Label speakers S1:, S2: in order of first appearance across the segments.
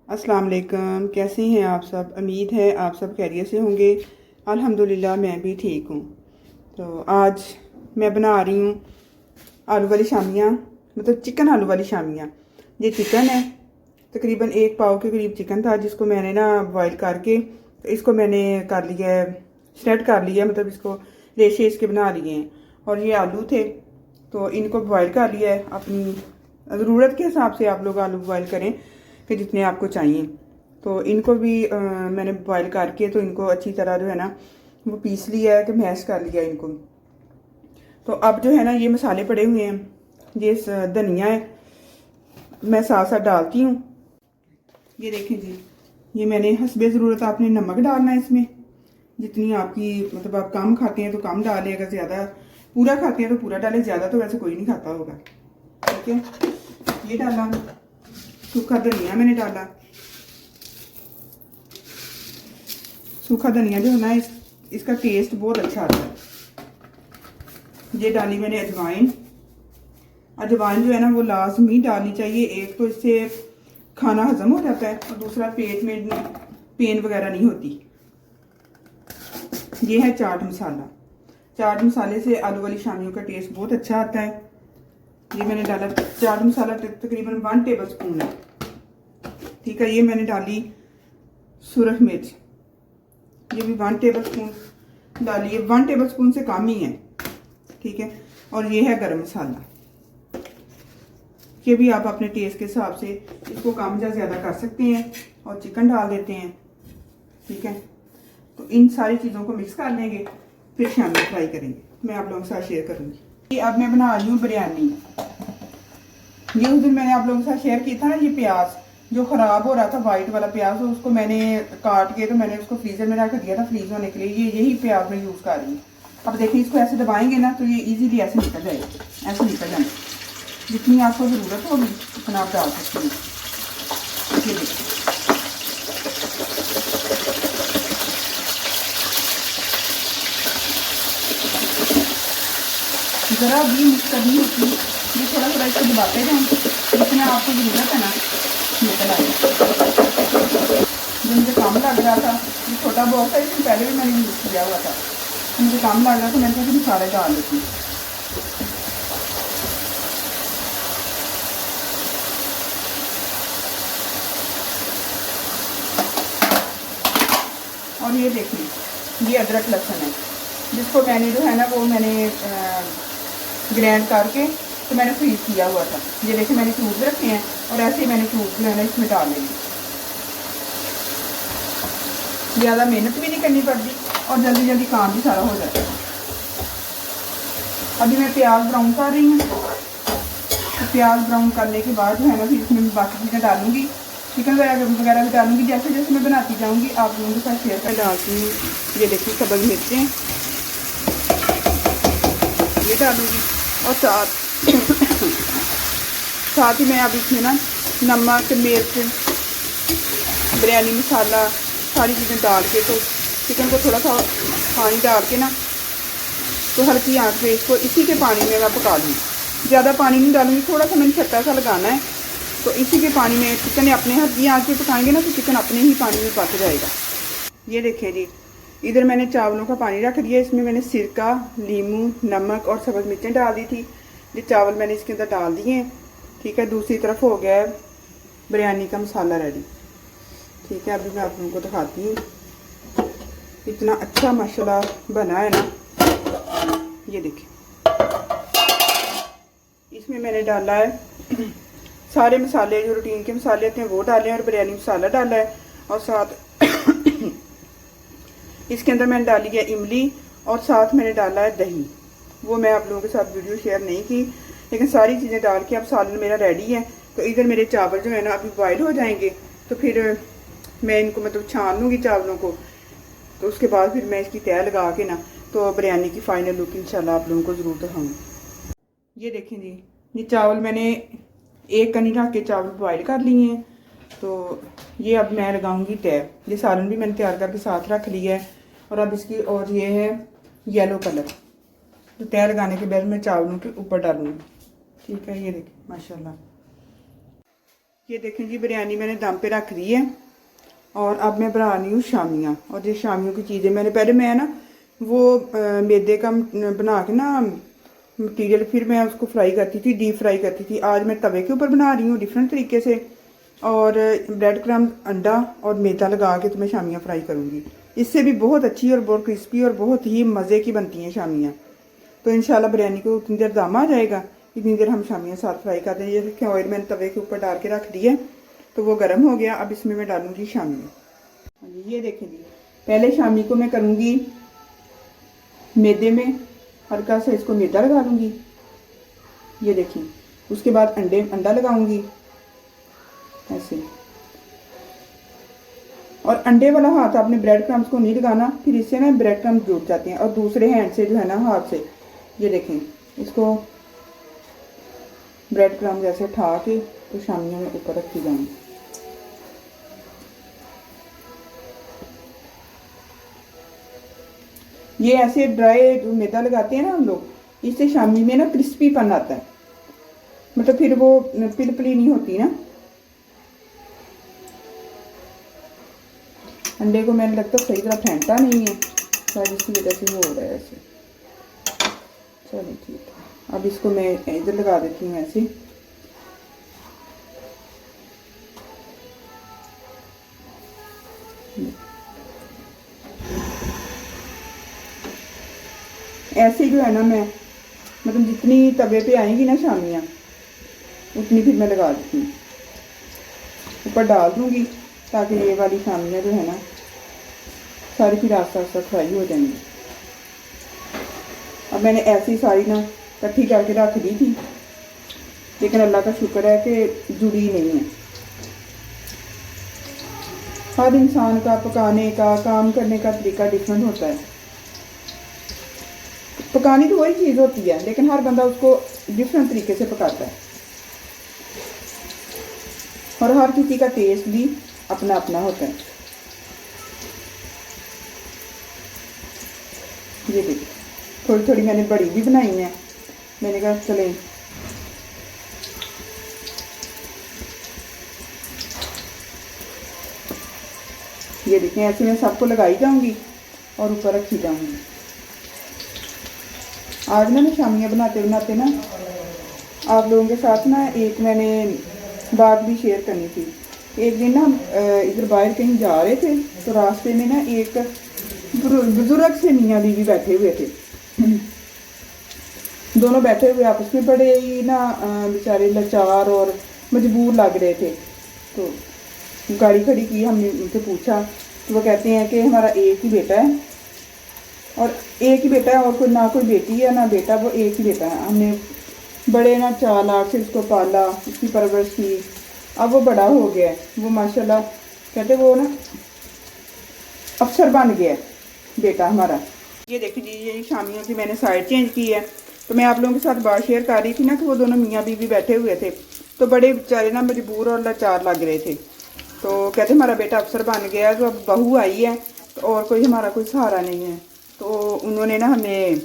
S1: अस्सलाम वालेकुम। कैसे हैं आप सब? उम्मीद है आप सब खैरियत से होंगे। अल्हम्दुलिल्लाह मैं भी ठीक हूँ। तो आज मैं बना रही हूँ आलू वाली शामियाँ, मतलब चिकन आलू वाली शामियाँ। ये चिकन है, तकरीबन 1 पाव के करीब चिकन था, जिसको मैंने ना बॉयल करके तो इसको मैंने कर लिया है, श्रेड कर लिया है, मतलब इसको रेशे इसके बना लिए हैं। और ये आलू थे तो इनको बॉयल कर लिया है। अपनी ज़रूरत के हिसाब से आप लोग आलू बॉयल करें कि जितने आपको चाहिए। तो इनको भी मैंने बॉयल करके तो इनको अच्छी तरह जो है ना वो पीस लिया है कि मैश कर लिया इनको। तो अब जो है ना ये मसाले पड़े हुए हैं, ये धनिया है, मैं साथ साथ डालती हूँ। ये देखें जी, ये मैंने हस्बे ज़रूरत आपने नमक डालना है इसमें, जितनी आपकी मतलब आप कम खाते हैं तो कम डालें, अगर ज़्यादा पूरा खाते हैं तो पूरा डालें, ज़्यादा तो वैसे कोई नहीं खाता होगा। ठीक है, ये डाला, सूखा धनिया मैंने डाला। सूखा धनिया जो है ना इसका टेस्ट बहुत अच्छा आता है। ये डाली मैंने अजवाइन। अजवाइन जो है ना वो लाजमी डालनी चाहिए। एक तो इससे खाना हजम हो जाता है और दूसरा पेट में पेन वगैरह नहीं होती। ये है चाट मसाला। चाट मसाले से आलू वाली शामियों का टेस्ट बहुत अच्छा आता है। ये मैंने डाला चाट मसाला, तकरीबन 1 टेबल स्पून है। ठीक है, ये मैंने डाली सुरख मिर्च, ये भी 1 टेबल स्पून डाली है। 1 टेबल स्पून से कम ही है। ठीक है, और ये है गरम मसाला। ये भी आप अपने टेस्ट के हिसाब से इसको कम या ज़्यादा कर सकते हैं और चिकन डाल देते हैं। ठीक है, तो इन सारी चीज़ों को मिक्स कर लेंगे, फिर शाम में फ्राई करेंगे। मैं आप लोगों के साथ शेयर करूँगी। ये अब मैं बना रही हूँ बिरयानी। ये उस दिन मैंने आप लोगों के साथ शेयर किया था ना, ये प्याज जो ख़राब हो रहा था, वाइट वाला प्याज, तो उसको मैंने काट के तो मैंने उसको फ्रीज़र में रख दिया था फ्रीज होने के लिए। ये यही प्याज मैं यूज़ कर रही हूँ। अब देखिए, इसको ऐसे दबाएंगे ना तो ये इजीली ऐसे निकल जाएगा, ऐसे निकल जाएगा। जितनी आपको ज़रूरत होगी उतना आप डाल सकते हैं। ये देखिए, ज़रा भी मिक्स करनी होती है। ये थोड़ा थोड़ा इसको दबाते जाएंगे, जितना आपको ज़रूरत है ना निकल आएगा। जो मुझे काम लग रहा था, ये छोटा बॉक्स है, इसमें पहले भी मैंने यूज़ किया हुआ था, तो मुझे काम लग रहा था, मैंने कहा कि मसाले डाल देती हूँ। और ये देखिए, ये अदरक लहसुन है, जिसको मैंने जो है ना वो मैंने ग्राइंड करके तो मैंने फ्रीज किया हुआ था। ये देखिए, मैंने क्यूब्स रखे हैं और ऐसे ही मैंने क्यूब्स जो है ना इसमें डाल लेंगे। ज़्यादा मेहनत भी नहीं करनी पड़ती और जल्दी जल्दी काम भी सारा हो जाता है। अभी मैं प्याज ब्राउन कर रही हूँ। तो प्याज ब्राउन करने के बाद जो है ना फिर इसमें बाकी चीज़ें डालूंगी, चिकन वगैरह भी डालूंगी। जैसे जैसे मैं बनाती जाऊंगी आप लोगों के साथ शेयर कर डालती हूँ। ये देखिए, सब्ज़ मिर्चें ये डालूंगी और साथ ही मैं अब इसमें ना नमक, मिर्च, बिरयानी मसाला सारी चीज़ें डाल के तो चिकन को थोड़ा सा पानी डाल के ना तो हल्की आंच पे इसको इसी के पानी में मैं पका लूँगी। ज़्यादा पानी नहीं डालूंगी, थोड़ा सा मैंने छट्टा सा लगाना है। तो इसी के पानी में चिकन अपने हल्की आंच पे पकाएंगे ना तो चिकन अपने ही पानी में पक जाएगा। ये देखिए जी, इधर मैंने चावलों का पानी रख दिया। इसमें मैंने सिरका, नींबू, नमक और सब्ज़ मिर्चें डाल दी थी। ये चावल मैंने इसके अंदर डाल दिए हैं। ठीक है, दूसरी तरफ हो गया है बिरयानी का मसाला रेडी। ठीक है, अभी मैं आप लोगों को दिखाती हूँ। इतना अच्छा माशाल्लाह बना है ना। ये देखिए, इसमें मैंने डाला है सारे मसाले, जो रूटीन के मसाले होते हैं वो डाले हैं और बिरयानी मसाला डाला है। और साथ इसके अंदर मैंने डाली है इमली और साथ मैंने डाला है दही। वो मैं आप लोगों के साथ वीडियो शेयर नहीं की, लेकिन सारी चीज़ें डाल के अब सालन मेरा रेडी है। तो इधर मेरे चावल जो है ना अभी बॉयल हो जाएंगे, तो फिर मैं इनको मतलब छान लूँगी चावलों को। तो उसके बाद फिर मैं इसकी तह लगा के ना तो बिरयानी की फाइनल लुक इंशाल्लाह आप लोगों को ज़रूर दिखाऊँगी। ये देखें जी, ये चावल मैंने 1 कनी रख के चावल बॉयल कर लिए हैं। तो ये अब मैं लगाऊंगी तह। ये सालन भी मैंने तैयार करके साथ रख लिया है। और अब इसकी और ये है येलो कलर, तो तह लगाने के बाद मैं चावलों के ऊपर डालूंगी। ठीक है, ये देखिए माशाल्लाह। ये देखें जी, बिरयानी मैंने दम पे रख दी है और अब मैं बना रही हूँ शामियाँ। और ये शामियों की चीज़ें मैं ना वो मैदे का बना के ना मटीरियल, फिर मैं उसको फ्राई करती थी, डीप फ्राई करती थी। आज मैं तवे के ऊपर बना रही हूँ डिफरेंट तरीके से, और ब्रेड क्रम्ब, अंडा और मैदा लगा के तो मैं शामियाँ फ्राई करूँगी। इससे भी बहुत अच्छी और बहुत क्रिस्पी और बहुत ही मज़े की बनती हैं शामियाँ। तो इंशाल्लाह बिरयानी को उतनी देर दम आ जाएगा, इतनी देर हम शामियाँ साथ फ्राई कर देंगे। ये देखिए, ऑयल मैंने तवे के ऊपर डाल के रख दी है, तो वो गर्म हो गया। अब इसमें मैं डालूंगी शामियाँ। ये देखें जी, पहले शामी को मैं करूँगी मैदे में, हल्का सा इसको मैदा लगा लूँगी, ये देखिए। उसके बाद अंडा लगाऊंगी ऐसे। और अंडे वाला हाथ आपने ब्रेड क्रम्स को नहीं लगाना, फिर इससे ना ब्रेड क्रम्स जुड़ जाते हैं। और दूसरे हैंड से जो है ना, हाथ से, ये देखें, इसको ब्रेड क्रम्स जैसे उठा के तो शामियों में ऊपर रखी जाएंगी। ये ऐसे ड्राई जो मैदा लगाते हैं ना हम लोग, इससे शामी में ना क्रिस्पीपन आता है, मतलब फिर वो पिलपली नहीं होती ना। अंडे को मैंने लगता सही तरह फेंटा नहीं है, शायद इसकी वजह से हो रहा है ऐसे। चलिए ठीक है, अब इसको मैं इधर लगा देती हूँ ऐसे। ऐसे जो है ना, मैं मतलब जितनी तवे पे आएंगी ना शामियाँ, उतनी फिर मैं लगा देती हूँ, ऊपर डाल दूँगी, ताकि ये वाली शामियाँ जो है ना सारी फिर आस्ता आस्ता फ्राई हो जाएंगी। अब मैंने ऐसी सारी ना इकट्ठी करके रख दी थी, लेकिन अल्लाह का शुक्र है कि जुड़ी नहीं है। हर इंसान का पकाने का, काम करने का तरीका डिफरेंट होता है। पकानी तो वही चीज़ होती है, लेकिन हर बंदा उसको डिफरेंट तरीके से पकाता है, और हर किसी का टेस्ट भी अपना अपना होता है। ये देखिए, थोड़ी थोड़ी मैंने बड़ी भी बनाई है, मैंने कहा चले। ये देखें, ऐसे मैं सबको लगाई जाऊंगी और ऊपर रखी जाऊंगी। आज ना मैं शामियाँ बनाते बनाते ना आप लोगों के साथ ना एक मैंने बात भी शेयर करनी थी। एक दिन ना इधर बाहर कहीं जा रहे थे, तो रास्ते में ना एक बुजुर्ग से मियाँ बीवी बैठे हुए थे। दोनों बैठे हुए आपस में बड़े ही ना बेचारे लाचार और मजबूर लग रहे थे। तो गाड़ी खड़ी की, हमने उनसे पूछा, तो वो कहते हैं कि हमारा एक ही बेटा है, और एक ही बेटा है, और कोई ना कोई बेटी है ना बेटा, वो एक ही बेटा है। हमने बड़े ना चालाक से उसको पाला, उसकी परवरिश की। अब वो बड़ा हो गया है, वो माशाल्लाह कहते वो ना अफसर बन गया है बेटा हमारा। ये देखिए जी, ये शामियों की मैंने साइड चेंज की है। तो मैं आप लोगों के साथ बात शेयर कर रही थी ना कि वो दोनों मियाँ बीवी बैठे हुए थे, तो बड़े बेचारे ना मजबूर और लाचार लग रहे थे। तो कहते हमारा बेटा अफसर बन गया है, तो अब बहू आई है, तो और कोई हमारा कोई सहारा नहीं है। तो उन्होंने ना हमें,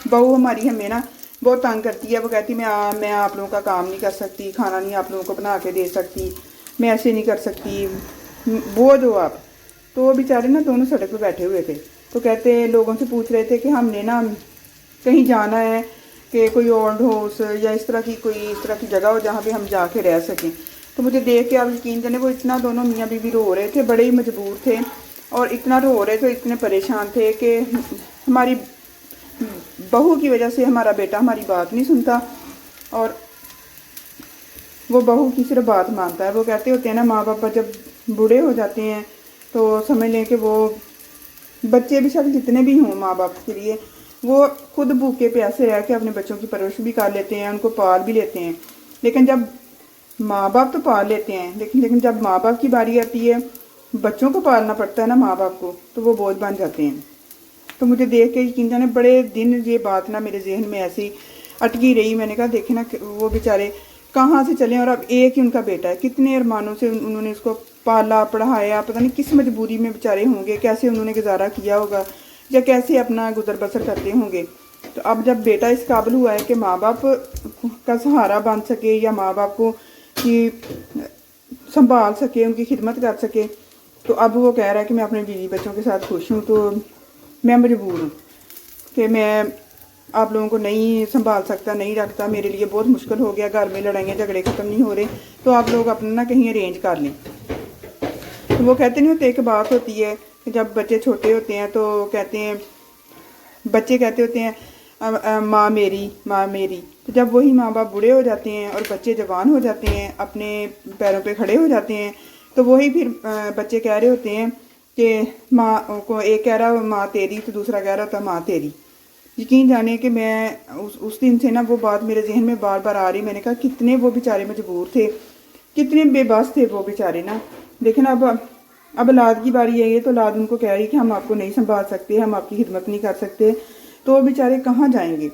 S1: बहू हमारी हमें ना बहुत तंग करती है। वो कहती मैं आप लोगों का काम नहीं कर सकती, खाना नहीं आप लोगों को बना के दे सकती, मैं ऐसे नहीं कर सकती, बोझ हो आप। तो वो बेचारे ना दोनों सड़क पे बैठे हुए थे। तो कहते लोगों से पूछ रहे थे कि हमने ना कहीं जाना है, कि कोई ओल्ड हाउस या इस तरह की जगह हो जहाँ पे हम जाके रह सकें। तो मुझे देख के आप यकीन करें, वो इतना दोनों मियाँ बीवी रो रहे थे, बड़े ही मजबूर थे, और इतना रो रहे थे, इतने परेशान थे कि हमारी बहू की वजह से हमारा बेटा हमारी बात नहीं सुनता, और वो बहू की सिर्फ बात मानता है। वो कहते होते हैं ना, माँ बाप जब बूढ़े हो जाते हैं तो समझ लें कि वो बच्चे भी सब जितने भी हों माँ बाप के लिए, वो खुद भूखे प्यासे रह के अपने बच्चों की परवरिश भी कर लेते हैं, उनको पाल भी लेते हैं। लेकिन जब माँ बाप तो पाल लेते हैं, लेकिन जब माँ बाप की बारी आती है, बच्चों को पालना पड़ता है ना माँ बाप को, तो वो बोझ बन जाते हैं। तो मुझे देख के यकीन जाने बड़े दिन ये बात ना मेरे जहन में ऐसी अटकी रही। मैंने कहा देखे ना, वो बेचारे कहाँ से चले, और अब एक ही उनका बेटा है, कितने अरमानों से उन्होंने उसको पाला पढ़ाया, पता नहीं किस मजबूरी में बेचारे होंगे, कैसे उन्होंने गुजारा किया होगा, या कैसे अपना गुजर बसर करते होंगे। तो अब जब बेटा इस काबिल हुआ है कि माँ बाप का सहारा बन सके, या माँ बाप को कि संभाल सके, उनकी खिदमत कर सके। तो अब वो कह रहा है कि मैं अपने बीवी बच्चों के साथ खुश हूँ, तो मैं मजबूर हूँ कि मैं आप लोगों को नहीं संभाल सकता, नहीं रखता, मेरे लिए बहुत मुश्किल हो गया, घर में लड़ाइयाँ झगड़े ख़त्म नहीं हो रहे, तो आप लोग अपना ना कहीं अरेंज कर लें। तो वो कहते नहीं होते, एक बात होती है कि जब बच्चे छोटे होते हैं तो कहते हैं, बच्चे कहते होते हैं माँ मेरी, माँ मेरी। तो जब वही माँ बाप बूढ़े हो जाते हैं और बच्चे जवान हो जाते हैं, अपने पैरों पे खड़े हो जाते हैं, तो वही फिर बच्चे कह रहे होते हैं कि माँ को, एक कह रहा माँ तेरी, तो दूसरा कह रहा होता माँ तेरी। यकीन जाने कि मैं उस दिन से ना वो बात मेरे जहन में बार बार आ रही। मैंने कहा कितने वो बेचारे मजबूर थे, कितने बेबस थे वो बेचारे ना। लेकिन अब औलाद की बारी है, ये तो औलाद उनको कह रही कि हम आपको नहीं संभाल सकते, हम आपकी खिदमत नहीं कर सकते, तो वो बेचारे कहाँ जाएंगे।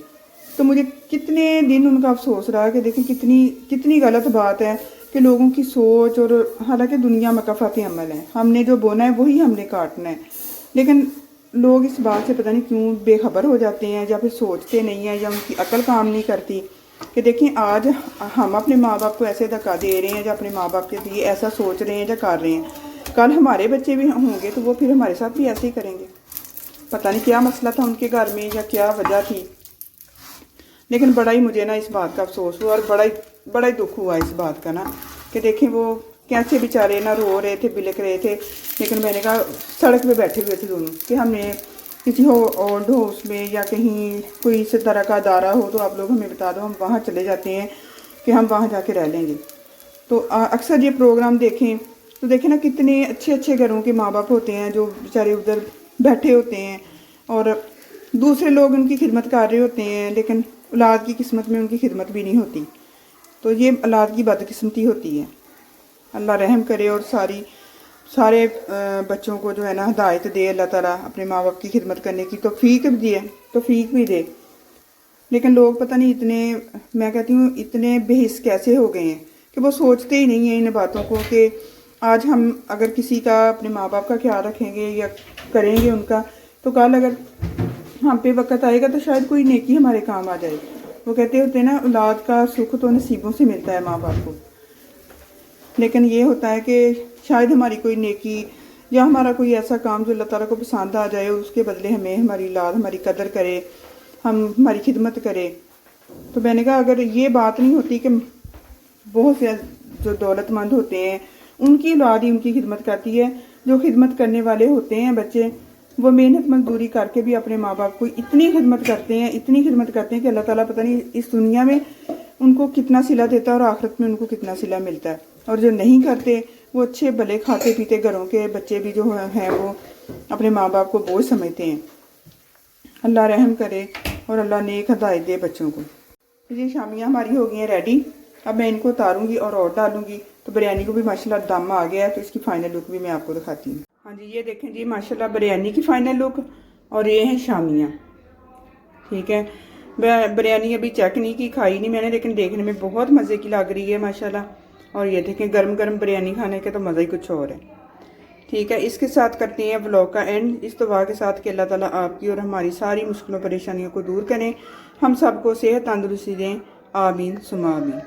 S1: तो मुझे कितने दिन उनका अफसोस रहा कि देखें कितनी गलत बात है कि लोगों की सोच, और हालांकि दुनिया मकफ़ात अमल है, हमने जो बोना है वही हमने काटना है, लेकिन लोग इस बात से पता नहीं क्यों बेखबर हो जाते हैं, या फिर सोचते नहीं हैं, या उनकी अकल काम नहीं करती कि देखें आज हम अपने माँ बाप को ऐसे धक्का दे रहे हैं, या अपने माँ बाप के लिए ऐसा सोच रहे हैं या कर रहे हैं, कल हमारे बच्चे भी होंगे तो वो फिर हमारे साथ भी ऐसे ही करेंगे। पता नहीं क्या मसला था उनके घर में या क्या वजह थी, लेकिन बड़ा ही मुझे ना इस बात का अफसोस हुआ, और बड़ा ही दुख हुआ इस बात का ना कि देखें वो कैसे बेचारे ना रो रहे थे, बिलक रहे थे। लेकिन मैंने कहा सड़क पे बैठे हुए थे दोनों कि हमने किसी ओल्ड हाउस में या कहीं कोई इस तरह का अदारा हो तो आप लोग हमें बता दो, हम वहाँ चले जाते हैं कि हम वहाँ जाके रह लेंगे। तो अक्सर ये प्रोग्राम देखें तो देखें ना कितने अच्छे अच्छे घरों के माँ बाप होते हैं जो बेचारे उधर बैठे होते हैं, और दूसरे लोग उनकी खिदमत कर रहे होते हैं, लेकिन औलाद की किस्मत में उनकी खिदमत भी नहीं होती। तो ये औलाद की बदकिस्मती होती है। अल्लाह रहम करे और सारे बच्चों को जो है ना हिदायत दे अल्लाह ताला, अपने माँ बाप की खिदमत करने की तौफीक भी दे। लेकिन लोग पता नहीं इतने, मैं कहती हूँ इतने बेहिस कैसे हो गए हैं कि वो सोचते ही नहीं हैं इन बातों को कि आज हम अगर किसी का, अपने माँ बाप का ख्याल रखेंगे या करेंगे उनका, तो कल अगर हम पे वक्त आएगा तो शायद कोई नेकी हमारे काम आ जाए। वो कहते होते हैं ना, औलाद का सुख तो नसीबों से मिलता है माँ बाप को, लेकिन ये होता है कि शायद हमारी कोई नेकी या हमारा कोई ऐसा काम जो अल्लाह ताला को पसंद आ जाए, उसके बदले हमें हमारी औलाद हमारी कदर करे, हमारी खिदमत करे। तो मैंने कहा अगर ये बात नहीं होती कि बहुत से जो दौलतमंद होते हैं उनकी औलाद ही उनकी खिदमत करती है, जो खिदमत करने वाले होते हैं बच्चे, वो मेहनत मजदूरी करके भी अपने माँ बाप को इतनी खिदमत करते हैं कि अल्लाह ताला पता नहीं इस दुनिया में उनको कितना सिला देता है और आखिरत में उनको कितना सिला मिलता है। और जो नहीं करते वो अच्छे भले खाते पीते घरों के बच्चे भी जो हैं वो अपने माँ बाप को बोझ समझते हैं। अल्लाह रहम करे और अल्लाह नेक हदायत दे बच्चों को। ये शामियाँ हमारी हो गई हैं रेडी, अब मैं इनको उतारूंगी और डालूंगी। तो बिरयानी को भी माशाल्लाह दम आ गया है, तो इसकी फाइनल लुक भी मैं आपको दिखाती हूँ। हाँ जी, ये देखें जी माशाल्लाह बिरयानी की फाइनल लुक, और ये हैं शामियाँ। ठीक है, बिरयानी अभी चेक नहीं की, खाई नहीं मैंने, लेकिन देखने में बहुत मज़े की लग रही है माशाल्लाह। और ये देखें गर्म गर्म बिरयानी खाने का तो मज़ा ही कुछ और है। ठीक है, इसके साथ करते हैं व्लॉग का एंड, इस दुआ के साथ कि अल्लाह ताला आपकी और हमारी सारी मुश्किलों परेशानियों को दूर करें, हम सबको सेहत तंदुरुस्ती दें। आमीन सुमा आमीन।